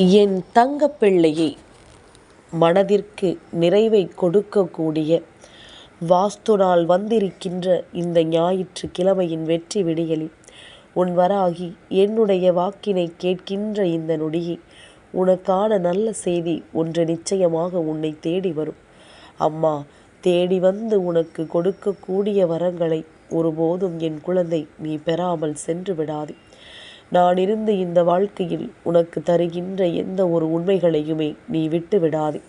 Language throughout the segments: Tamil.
என் தங்கப்பிள்ளையை மனதிற்கு நிறைவை கொடுக்கக்கூடிய வாஸ்து நாள் வந்திருக்கின்ற இந்த ஞாயிற்றுக்கிழமையின் வெற்றி விடியலில் உன் வராகி என்னுடைய வாக்கினை கேட்கின்ற இந்த நொடியை உனக்கான நல்ல செய்தி ஒன்று நிச்சயமாக உன்னை தேடி வரும். அம்மா தேடி வந்து உனக்கு கொடுக்கக்கூடிய வரங்களை ஒருபோதும் என் குழந்தை நீ பெறாமல் சென்று விடாதே. நான் இருந்து இந்த வாழ்க்கையில் உனக்கு தருகின்ற எந்த ஒரு உண்மைகளையுமே நீ விட்டு விடாதே.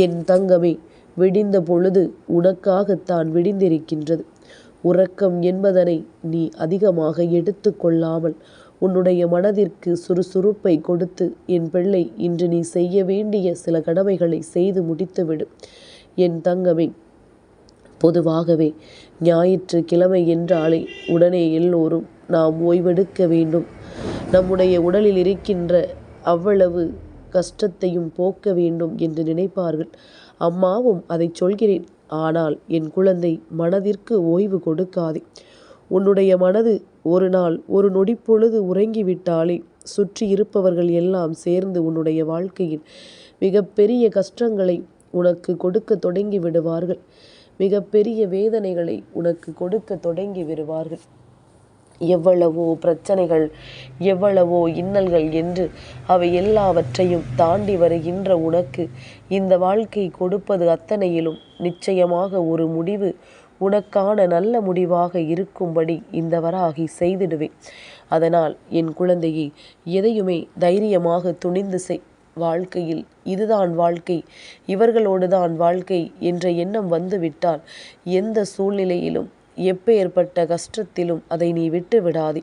என் தங்கமே, விடிந்த பொழுது உனக்காகத்தான் விடிந்திருக்கின்றது. உறக்கம் என்பதனை நீ அதிகமாக எடுத்து கொள்ளாமல் உன்னுடைய மனதிற்கு சுறுசுறுப்பை கொடுத்து, என் பிள்ளை இன்று நீ செய்ய வேண்டிய சில கடமைகளை செய்து முடித்துவிடு. என் தங்கமே, பொதுவாகவே ஞாயிற்றுக்கிழமை என்றாலே உடனே எல்லோரும் நாம் ஓய்வெடுக்க வேண்டும், நம்முடைய உடலில் இருக்கின்ற அவ்வளவு கஷ்டத்தையும் போக்க வேண்டும் என்று நினைப்பார்கள். அம்மாவும் அதை சொல்கிறேன். ஆனால் என் குழந்தை, மனதிற்கு ஓய்வு கொடுக்காதே. உன்னுடைய மனது ஒரு நாள் ஒரு நொடிப்பொழுது உறங்கிவிட்டாலே சுற்றி இருப்பவர்கள் எல்லாம் சேர்ந்து உன்னுடைய வாழ்க்கையில் மிகப்பெரிய கஷ்டங்களை உனக்கு கொடுக்க தொடங்கி விடுவார்கள். மிகப்பெரிய வேதனைகளை உனக்கு கொடுக்க தொடங்கி விடுவார்கள். எவ்வளவோ பிரச்சனைகள், எவ்வளவோ இன்னல்கள் என்று அவை எல்லாவற்றையும் தாண்டி வருகின்ற உனக்கு இந்த வாழ்க்கை கொடுப்பது அத்தனையிலும் நிச்சயமாக ஒரு முடிவு உனக்கான நல்ல முடிவாக இருக்கும்படி இந்த வராகி செய்திடுவேன். அதனால் என் குழந்தையை எதையுமே தைரியமாக துணிந்து செய். வாழ்க்கையில் இதுதான் வாழ்க்கை, இவர்களோடுதான் வாழ்க்கை என்ற எண்ணம் வந்துவிட்டால் எந்த சூழ்நிலையிலும் எப்பேற்பட்ட கஷ்டத்திலும் அதை நீ விட்டு விடாதே.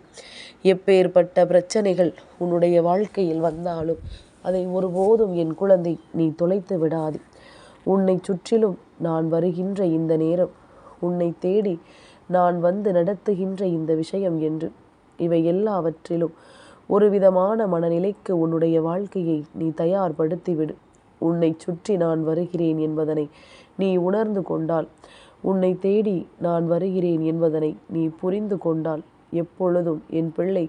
எப்பேற்பட்ட பிரச்சனைகள் உன்னுடைய வாழ்க்கையில் வந்தாலும் அதை ஒருபோதும் என் குழந்தை நீ தொலைத்து விடாதே. உன்னை சுற்றிலும் நான் வருகின்ற இந்த நேரம், உன்னை தேடி நான் வந்து நடத்துகின்ற இந்த விஷயம் என்று இவை எல்லாவற்றிலும் ஒரு விதமான மனநிலைக்கு உன்னுடைய வாழ்க்கையை நீ தயார்படுத்திவிடு. உன்னை சுற்றி நான் வருகிறேன் என்பதனை நீ உணர்ந்து கொண்டால், உன்னை தேடி நான் வருகிறேன் என்பதனை நீ புரிந்து கொண்டால், எப்பொழுதும் என் பிள்ளை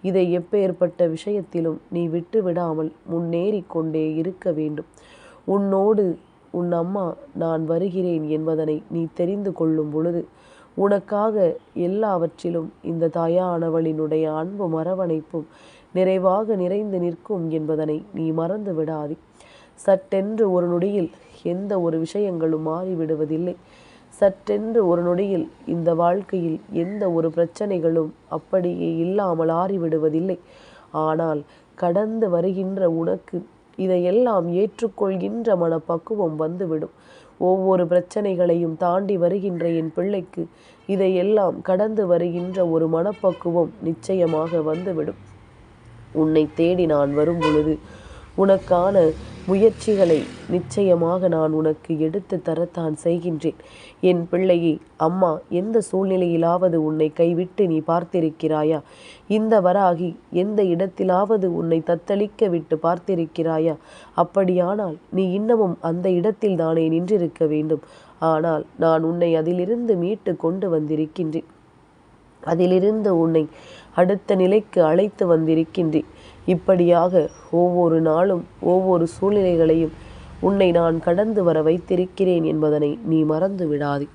இதை எப்பேற்பட்ட விஷயத்திலும் நீ விட்டு விடாமல் முன்னேறி கொண்டே இருக்க வேண்டும். உன்னோடு உன் அம்மா நான் வருகிறேன் என்பதனை நீ தெரிந்து கொள்ளும் பொழுது உனக்காக எல்லாவற்றிலும் இந்த தாயானவளினுடைய அன்பும் அரவணைப்பும் நிறைவாக நிறைந்து நிற்கும் என்பதனை நீ மறந்து விடாதே. சட்டென்று ஒரு நொடியில் எந்த ஒரு விஷயங்களும் மாறிவிடுவதில்லை. சட்டென்று ஒரு நொடியில் இந்த வாழ்க்கையில் எந்த ஒரு பிரச்சனைகளும் அப்படியே இல்லாமல் ஆறிவிடுவதில்லை. ஆனால் கடந்து வருகின்ற உனக்கு இதையெல்லாம் ஏற்றுக்கொள்கின்ற மனப்பக்குவம் வந்துவிடும். ஒவ்வொரு பிரச்சனைகளையும் தாண்டி வருகின்ற என் பிள்ளைக்கு இதையெல்லாம் கடந்து வருகின்ற ஒரு மனப்பக்குவம் நிச்சயமாக வந்துவிடும். உன்னை தேடி நான் வரும் பொழுது உனக்கான முயற்சிகளை நிச்சயமாக நான் உனக்கு எடுத்து தரத்தான் செய்கின்றேன். என் பிள்ளையை, அம்மா எந்த சூழ்நிலையிலாவது உன்னை கைவிட்டு நீ பார்த்திருக்கிறாயா? இந்த வராகி எந்த இடத்திலாவது உன்னை தத்தளிக்க விட்டு பார்த்திருக்கிறாயா? அப்படியானால் நீ இன்னமும் அந்த இடத்தில் தானே நின்றிருக்க வேண்டும். ஆனால் நான் உன்னை அதிலிருந்து மீட்டு கொண்டு வந்திருக்கின்றேன். அதிலிருந்து உன்னை அடுத்த நிலைக்கு அழைத்து வந்திருக்கின்றேன். இப்படியாக ஒவ்வொரு நாளும் ஒவ்வொரு சூழ்நிலைகளையும் உன்னை நான் கடந்து வர வைத்திருக்கிறேன் என்பதனை நீ மறந்து விடாதே.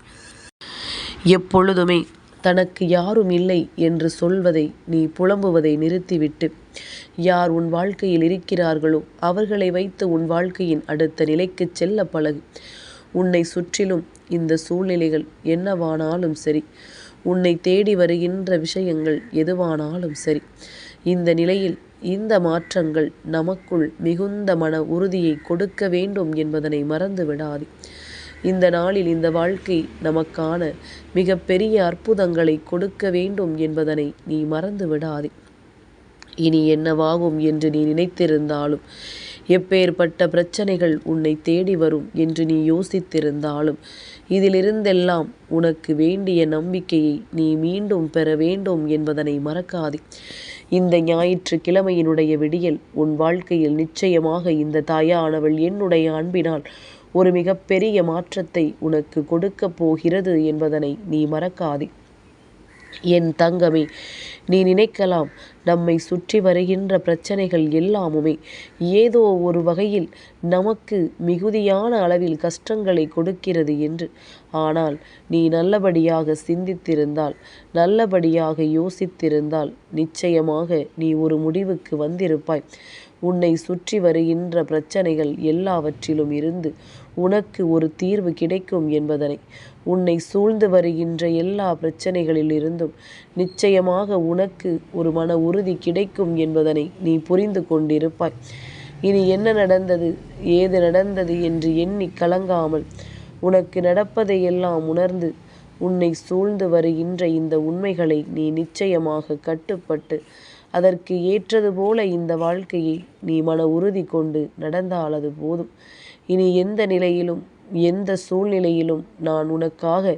எப்பொழுதுமே தனக்கு யாரும் இல்லை என்று சொல்வதை நீ புலம்புவதை நிறுத்திவிட்டு, யார் உன் வாழ்க்கையில் இருக்கிறார்களோ அவர்களை வைத்து உன் வாழ்க்கையின் அடுத்த நிலைக்கு செல்ல பழகு. உன்னை சுற்றிலும் இந்த சூழ்நிலைகள் என்னவானாலும் சரி, உன்னை தேடி வருகின்ற விஷயங்கள் எதுவானாலும் சரி, இந்த நிலையில் இந்த மாற்றங்கள் நமக்குள் மிகுந்த மன உறுதியை கொடுக்க வேண்டும் என்பதனை மறந்து விடாதே. இந்த நாளில் இந்த வாழ்க்கை நமக்கான மிக பெரிய அற்புதங்களை கொடுக்க வேண்டும் என்பதனை நீ மறந்து விடாதே. இனி என்னவாகும் என்று நீ நினைத்திருந்தாலும், எப்பேற்பட்ட பிரச்சனைகள் உன்னை தேடி வரும் என்று நீ யோசித்திருந்தாலும், இதிலிருந்தெல்லாம் உனக்கு வேண்டிய நம்பிக்கையை நீ மீண்டும் பெற வேண்டும் என்பதனை மறக்காதே. இந்த ஞாயிற்றுக்கிழமையினுடைய விடியல் உன் வாழ்க்கையில் நிச்சயமாக இந்த தாயானவள் என்னுடைய அன்பினால் ஒரு மிகப்பெரிய மாற்றத்தை உனக்கு கொடுக்க போகிறது என்பதனை நீ மறக்காதே. என் தங்கமே, நீ நினைக்கலாம் நம்மை சுற்றி வருகின்ற பிரச்சனைகள் எல்லாமுமே ஏதோ ஒரு வகையில் நமக்கு மிகுதியான அளவில் கஷ்டங்களை கொடுக்கிறது என்று. ஆனால் நீ நல்லபடியாக சிந்தித்திருந்தால், நல்லபடியாக யோசித்திருந்தால் நிச்சயமாக நீ ஒரு முடிவுக்கு வந்திருப்பாய். உன்னை சுற்றி வருகின்ற பிரச்சனைகள் எல்லாவற்றிலும் இருந்து உனக்கு ஒரு தீர்வு கிடைக்கும் என்பதனை, உன்னை சூழ்ந்து வருகின்ற எல்லா பிரச்சனைகளிலிருந்தும் நிச்சயமாக உனக்கு ஒரு மன உறுதி கிடைக்கும் என்பதனை நீ புரிந்து கொண்டிருப்பாய். இனி என்ன நடந்தது, ஏது நடந்தது என்று எண்ணி கலங்காமல், உனக்கு நடப்பதையெல்லாம் உணர்ந்து உன்னை சூழ்ந்து வருகின்ற இந்த உண்மைகளை நீ நிச்சயமாக கட்டுப்பட்டு அதற்கு ஏற்றது போல இந்த வாழ்க்கையை நீ மன உறுதி கொண்டு நடந்தால் அது போதும். இனி எந்த நிலையிலும் எந்த சூழ்நிலையிலும் நான் உனக்காக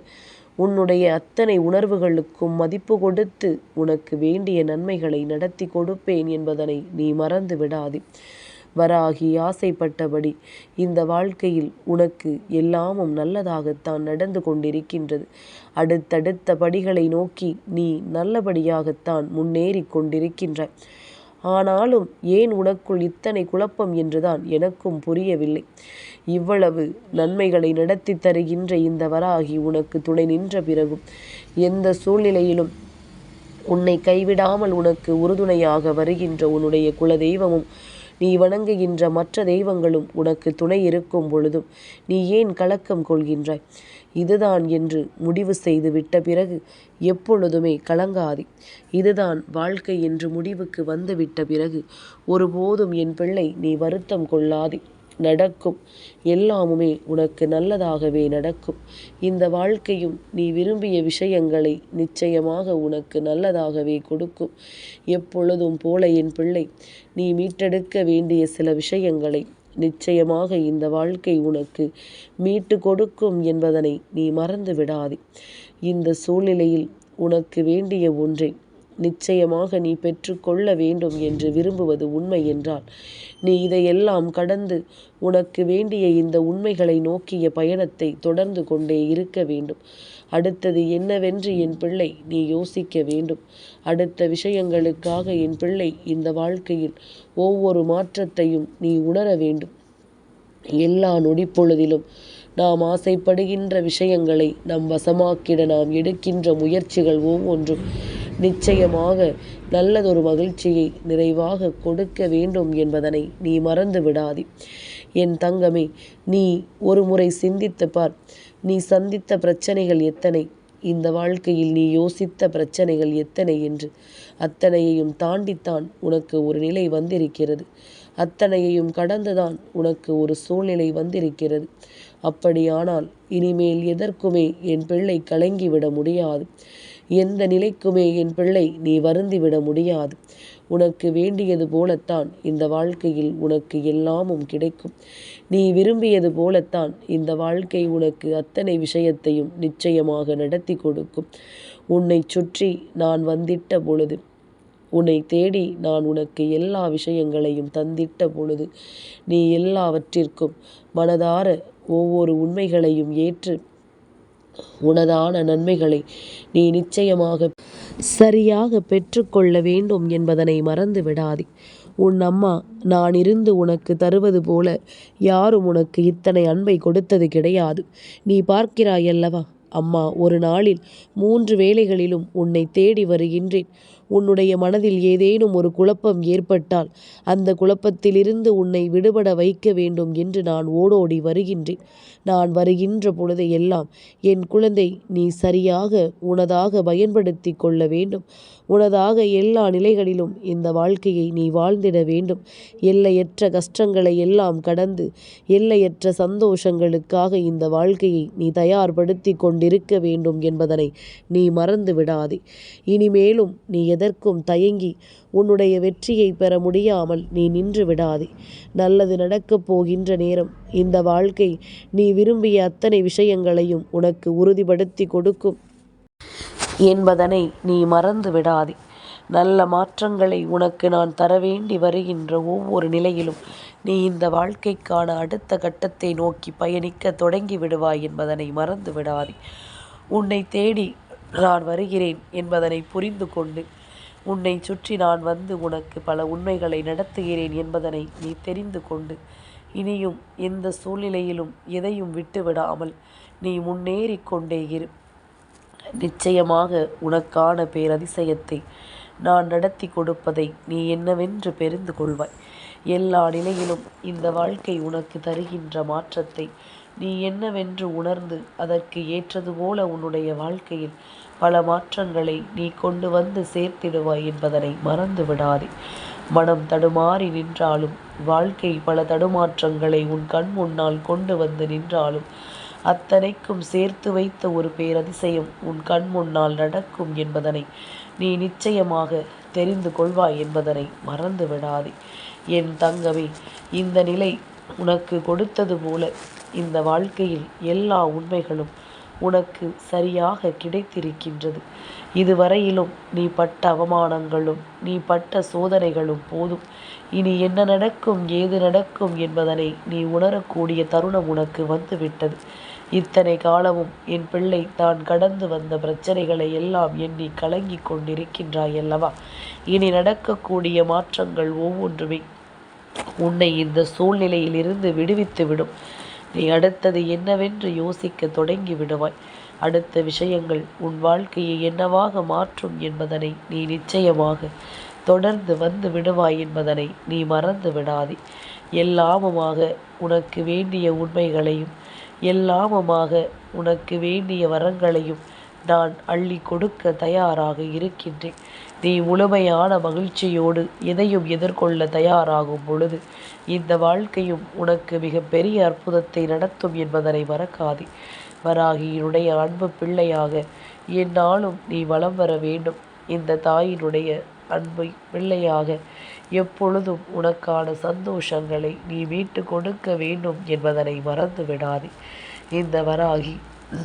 உன்னுடைய அத்தனை உணர்வுகளுக்கும் மதிப்பு கொடுத்து உனக்கு வேண்டிய நன்மைகளை நடத்தி கொடுப்பேன் என்பதனை நீ மறந்து விடாதே. வராகி ஆசைப்பட்டபடி இந்த வாழ்க்கையில் உனக்கு எல்லாமும் நல்லதாகத்தான் நடந்து கொண்டிருக்கின்றது. அடுத்தடுத்த படிகளை நோக்கி நீ நல்லபடியாகத்தான் முன்னேறி கொண்டிருக்கின்றாய். ஆனாலும் ஏன் உனக்குள் இத்தனை குழப்பம் என்றுதான் எனக்கும் புரியவில்லை. இவ்வளவு நன்மைகளை நடத்தி தருகின்ற இந்த வராகி உனக்கு துணை நின்ற பிறகும் எந்த சூழ்நிலையிலும் உன்னை கைவிடாமல் உனக்கு உறுதுணையாக வருகின்ற உன்னுடைய குலதெய்வமும் நீ வணங்குகின்ற மற்ற தெய்வங்களும் உனக்கு துணை இருக்கும் பொழுதும் நீ ஏன் கலக்கம் கொள்கின்றாய்? இதுதான் என்று முடிவு செய்து விட்ட பிறகு எப்பொழுதுமே கலங்காதே. இதுதான் வாழ்க்கை என்று முடிவுக்கு வந்துவிட்ட பிறகு ஒருபோதும் என் பிள்ளை நீ வருத்தம் கொள்ளாதே. நடக்கும் எல்லாமுமே உனக்கு நல்லதாகவே நடக்கும். இந்த வாழ்க்கையும் நீ விரும்பிய விஷயங்களை நிச்சயமாக உனக்கு நல்லதாகவே கொடுக்கும். எப்பொழுதும் போல என் பிள்ளை நீ மீட்டெடுக்க வேண்டிய சில விஷயங்களை நிச்சயமாக இந்த வாழ்க்கை உனக்கு மீட்டு கொடுக்கும் என்பதனை நீ மறந்து விடாதே. இந்த சூழ்நிலையில் உனக்கு வேண்டிய ஒன்றை நிச்சயமாக நீ பெற்றுக்கொள்ள வேண்டும் என்று விரும்புவது உண்மை என்றால் நீ இதையெல்லாம் கடந்து உனக்கு வேண்டிய இந்த உண்மைகளை நோக்கிய பயணத்தை தொடர்ந்து கொண்டே இருக்க வேண்டும். அடுத்தது என்னவென்று என் பிள்ளை நீ யோசிக்க வேண்டும். அடுத்த விஷயங்களுக்காக என் பிள்ளை இந்த வாழ்க்கையில் ஒவ்வொரு மாற்றத்தையும் நீ உணர வேண்டும். எல்லா நொடிப்பொழுதிலும் நாம் ஆசைப்படுகின்ற விஷயங்களை நம் வசமாக்கிட நாம் எடுக்கின்ற முயற்சிகள் ஒவ்வொன்றும் நிச்சயமாக நல்லதொரு மகிழ்ச்சியை நிறைவாக கொடுக்க வேண்டும் என்பதனை நீ மறந்து விடாதே. என் தங்கமே, நீ ஒரு முறை சிந்தித்து பார். நீ சந்தித்த பிரச்சனைகள் எத்தனை, இந்த வாழ்க்கையில் நீ யோசித்த பிரச்சனைகள் எத்தனை என்று. அத்தனையையும் தாண்டித்தான் உனக்கு ஒரு நிலை வந்திருக்கிறது. அத்தனையையும் கடந்துதான் உனக்கு ஒரு சூழ்நிலை வந்திருக்கிறது. அப்படியானால் இனிமேல் எதற்குமே என் பிள்ளை கலங்கிவிட முடியாது. எந்த நிலைக்குமே என் பிள்ளை நீ வருந்திவிட முடியாது. உனக்கு வேண்டியது போலத்தான் இந்த வாழ்க்கையில் உனக்கு எல்லாமும் கிடைக்கும். நீ விரும்பியது போலத்தான் இந்த வாழ்க்கை உனக்கு அத்தனை விஷயத்தையும் நிச்சயமாக நடத்தி கொடுக்கும். உன்னை சுற்றி நான் வந்திட்ட பொழுது, உன்னை தேடி நான் உனக்கு எல்லா விஷயங்களையும் தந்திட்ட பொழுது நீ எல்லாவற்றிற்கும் மனதார ஒவ்வொரு உண்மைகளையும் ஏற்று உனதான நன்மைகளை நீ நிச்சயமாக சரியாக பெற்றுக்கொள்ள வேண்டும் என்பதனை மறந்து விடாதே. உன் அம்மா நான் இருந்து உனக்கு தருவது போல யாரும் உனக்கு இத்தனை அன்பை கொடுத்தது கிடையாது. நீ பார்க்கிறாயல்லவா, அம்மா ஒரு நாளில் 3 வேளைகளிலும் உன்னை தேடி வருகின்றேன். உன்னுடைய மனதில் ஏதேனும் ஒரு குழப்பம் ஏற்பட்டால் அந்த குழப்பத்திலிருந்து உன்னை விடுபட வைக்க வேண்டும் என்று நான் ஓடோடி வருகின்றேன். நான் வருகின்ற பொழுது எல்லாம் என் குழந்தை நீ சரியாக உனதாக பயன்படுத்தி கொள்ள வேண்டும். உனதாக எல்லா நிலைகளிலும் இந்த வாழ்க்கையை நீ வாழ்ந்திட வேண்டும். எல்லையற்ற கஷ்டங்களை எல்லாம் கடந்து எல்லையற்ற சந்தோஷங்களுக்காக இந்த வாழ்க்கையை நீ தயார்படுத்தி கொண்டிருக்க வேண்டும் என்பதனை நீ மறந்து விடாதே. இனிமேலும் நீ எதற்கும் தயங்கி உன்னுடைய வெற்றியை பெற முடியாமல் நீ நின்று விடாதே. நல்லது நடக்கப் போகின்ற நேரம் இந்த வாழ்க்கை நீ விரும்பிய அத்தனை விஷயங்களையும் உனக்கு உறுதிப்படுத்தி கொடுக்கும் என்பதனை நீ மறந்து விடாதே. நல்ல மாற்றங்களை உனக்கு நான் தர வேண்டி வருகின்ற ஒவ்வொரு நிலையிலும் நீ இந்த வாழ்க்கைக்கான அடுத்த கட்டத்தை நோக்கி பயணிக்க தொடங்கி விடுவாய் என்பதனை மறந்து விடாதே. உன்னை தேடி நான் வருகிறேன் என்பதனை புரிந்து கொண்டு உன்னை சுற்றி நான் வந்து உனக்கு பல உண்மைகளை நடத்துகிறேன் என்பதனை நீ தெரிந்து கொண்டு இனியும் எந்த சூழ்நிலையிலும் எதையும் விட்டுவிடாமல் நீ முன்னேறி கொண்டே இரு. நிச்சயமாக உனக்கான பேரதிசயத்தை நான் நடத்தி கொடுப்பதை நீ என்னவென்று தெரிந்து கொள்வாய். எல்லா நிலையிலும் இந்த வாழ்க்கை உனக்கு தருகின்ற மாற்றத்தை நீ என்னவென்று உணர்ந்து அதற்கு ஏற்றது போல உன்னுடைய வாழ்க்கையில் பல மாற்றங்களை நீ கொண்டு வந்து சேர்த்திடுவாய் என்பதனை மறந்து விடாதே. மனம் தடுமாறி நின்றாலும், வாழ்க்கை பல தடுமாற்றங்களை உன் கண் முன்னால் கொண்டு வந்து நின்றாலும், அத்தனைக்கும் சேர்த்து வைத்த ஒரு பேரதிசயம் உன் கண் முன்னால் நடக்கும் என்பதனை நீ நிச்சயமாக தெரிந்து கொள்வாய் என்பதனை மறந்து விடாதே. என் தங்கமே, இந்த நிலை உனக்கு கொடுத்தது போல இந்த வாழ்க்கையில் எல்லா உண்மைகளும் உனக்கு சரியாக கிடைத்திருக்கின்றது. இதுவரையிலும் நீ பட்ட அவமானங்களும் நீ பட்ட சோதனைகளும் போதும். இனி என்ன நடக்கும் ஏது நடக்கும் என்பதனை நீ உணரக்கூடிய தருணம் உனக்கு வந்துவிட்டது. இத்தனை காலமும் என் பிள்ளை தான் கடந்து வந்த பிரச்சனைகளை எல்லாம் எண்ணி கலங்கி கொண்டிருக்கின்றாய் அல்லவா? இனி நடக்கக்கூடிய மாற்றங்கள் ஒவ்வொன்றுமே உன்னை இந்த சூழ்நிலையில் இருந்து விடுவித்து விடும். நீ அடுத்தது என்னவென்று யோசிக்க தொடங்கி விடுவாய். அடுத்த விஷயங்கள் உன் வாழ்க்கையை என்னவாக மாற்றும் என்பதனை நீ நிச்சயமாக தொடர்ந்து வந்து விடுவாய் என்பதனை நீ மறந்து விடாதே. எல்லாமுமாக உனக்கு வேண்டிய உண்மைகளையும் எல்லாமுமாக உனக்கு வேண்டிய வரங்களையும் நான் அள்ளி கொடுக்க தயாராக இருக்கின்றேன். நீ முழுமையான மகிழ்ச்சியோடு எதையும் எதிர்கொள்ள தயாராகும் பொழுது இந்த வாழ்க்கையும் உனக்கு மிக பெரிய அற்புதத்தை நடத்தும் என்பதனை மறக்காதே. வராகியினுடைய அன்பு பிள்ளையாக என்னாலும் நீ வலம் வர வேண்டும். இந்த தாயினுடைய அன்பை பிள்ளையாக எப்பொழுதும் உனக்கான சந்தோஷங்களை நீ மீட்டு கொடுக்க வேண்டும் என்பதனை மறந்து விடாதே. இந்த வராகி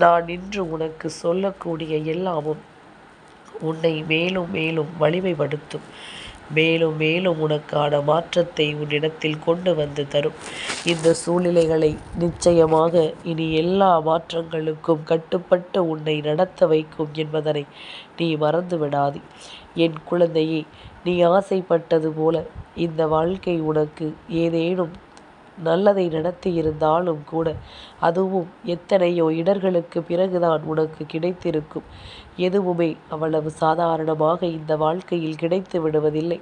நான் இன்று உனக்கு சொல்லக்கூடிய எல்லாமும் உன்னை மேலும் மேலும் வலிமைப்படுத்தும். மேலும் மேலும் உனக்கான மாற்றத்தை உன்னிடத்தில் கொண்டு வந்து தரும். இந்த சூழ்நிலைகளை நிச்சயமாக இனி எல்லா மாற்றங்களுக்கும் கட்டுப்பட்டு உன்னை நடத்த வைக்கும் என்பதனை நீ மறந்து விடாதே. என் குழந்தையே, நீ ஆசைப்பட்டது போல இந்த வாழ்க்கை உனக்கு ஏதேனும் நல்லதை நடத்தியிருந்தாலும் கூட அதுவும் எத்தனையோ இடர்களுக்கு பிறகுதான் உனக்கு கிடைத்திருக்கும். எதுவுமே அவ்வளவு சாதாரணமாக இந்த வாழ்க்கையில் கிடைத்து விடுவதில்லை.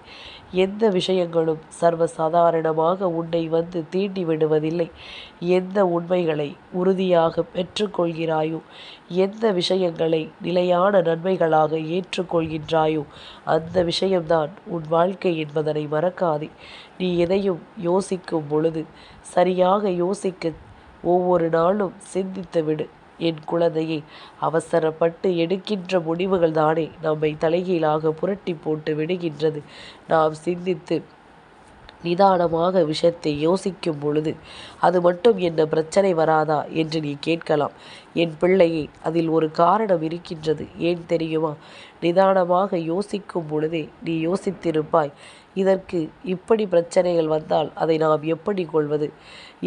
எந்த விஷயங்களும் சர்வசாதாரணமாக உன்னை வந்து தீண்டி விடுவதில்லை. எந்த உண்மைகளை உறுதியாக பெற்றுக்கொள்கிறாயோ, எந்த விஷயங்களை நிலையான நன்மைகளாக ஏற்றுக்கொள்கின்றாயோ அந்த விஷயம்தான் உன் வாழ்க்கை என்பதனை மறக்காதே. நீ எதையும் யோசிக்கும் பொழுது சரியாக யோசிக்க ஒவ்வொரு நாளும் சிந்தித்து விடு. என் குழந்தையை, அவசரப்பட்டு எடுக்கின்ற முடிவுகள் தானே நம்மை தலைகீழாக புரட்டி போட்டு விடுகின்றது. நாம் சிந்தித்து நிதானமாக விஷயத்தை யோசிக்கும் பொழுது அது மட்டும் என்ன பிரச்சனை வராதா என்று நீ கேட்கலாம். என் பிள்ளையே, அதில் ஒரு காரணம் இருக்கின்றது. ஏன் தெரியுமா? நிதானமாக யோசிக்கும் பொழுதே நீ யோசித்திருப்பாய், இதற்கு இப்படி பிரச்சனைகள் வந்தால் அதை நாம் எப்படி கொள்வது,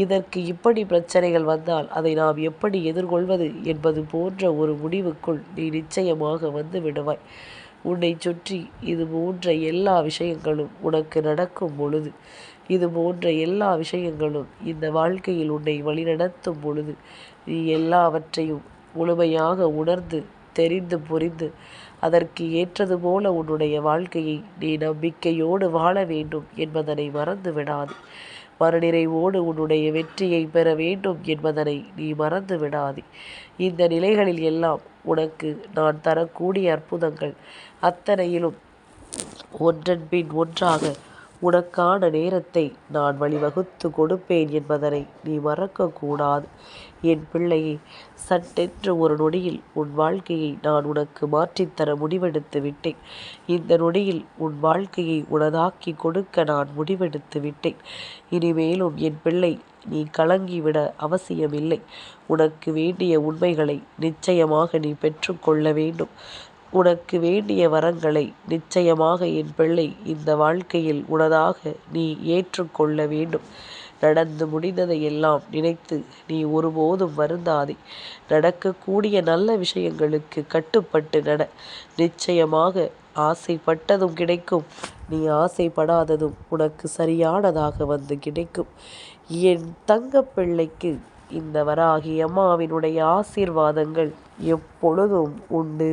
இதற்கு இப்படி பிரச்சனைகள் வந்தால் அதை நாம் எப்படி எதிர்கொள்வது என்பது போன்ற ஒரு முடிவுக்குள் நீ நிச்சயமாக வந்து விடுவாய். உன்னை சுற்றி இது போன்ற எல்லா விஷயங்களும் உனக்கு நடக்கும் பொழுது, இது போன்ற எல்லா விஷயங்களும் இந்த வாழ்க்கையில் உன்னை வழிநடத்தும் பொழுது நீ எல்லாவற்றையும் முழுமையாக உணர்ந்து தெரிந்து புரிந்து அதற்கு ஏற்றது போல உன்னுடைய வாழ்க்கையை நீ நம்பிக்கையோடு வாழ வேண்டும் என்பதனை மறந்து விடாதே. மனநிறைவோடு உன்னுடைய வெற்றியை பெற வேண்டும் என்பதனை நீ மறந்து விடாதே. இந்த நிலைகளில் எல்லாம் உனக்கு நான் தரக்கூடிய அற்புதங்கள் அத்தனையிலும் ஒன்றன் பின் ஒன்றாக உனக்கான நேரத்தை நான் வழிவகுத்து கொடுப்பேன் என்பதனை நீ மறக்கக்கூடாது. என் பிள்ளையை, சட்டென்று ஒரு நொடியில் உன் வாழ்க்கையை நான் உனக்கு மாற்றித்தர முடிவெடுத்து விட்டேன். இந்த நொடியில் உன் வாழ்க்கையை உனதாக்கி கொடுக்க நான் முடிவெடுத்து விட்டேன். இனிமேலும் என் பிள்ளை, நீ கலங்கிவிட அவசியமில்லை. உனக்கு வேண்டிய உண்மைகளை நிச்சயமாக நீ பெற்றுக்கொள்ள வேண்டும். உனக்கு வேண்டிய வரங்களை நிச்சயமாக என் பிள்ளை இந்த வாழ்க்கையில் உனதாக நீ ஏற்றுக்கொள்ள வேண்டும். நடந்து முடிந்ததை எல்லாம் நினைத்து நீ ஒருபோதும் வருந்தாதே. நடக்கக்கூடிய நல்ல விஷயங்களுக்கு கட்டுப்பட்டு நட. நிச்சயமாக ஆசைப்பட்டதும் கிடைக்கும். நீ ஆசைப்படாததும் உனக்கு சரியானதாக வந்து கிடைக்கும். என் தங்கப்பிள்ளைக்கு இந்த வராகி அம்மாவினுடைய ஆசீர்வாதங்கள் எப்பொழுதும் உண்டு.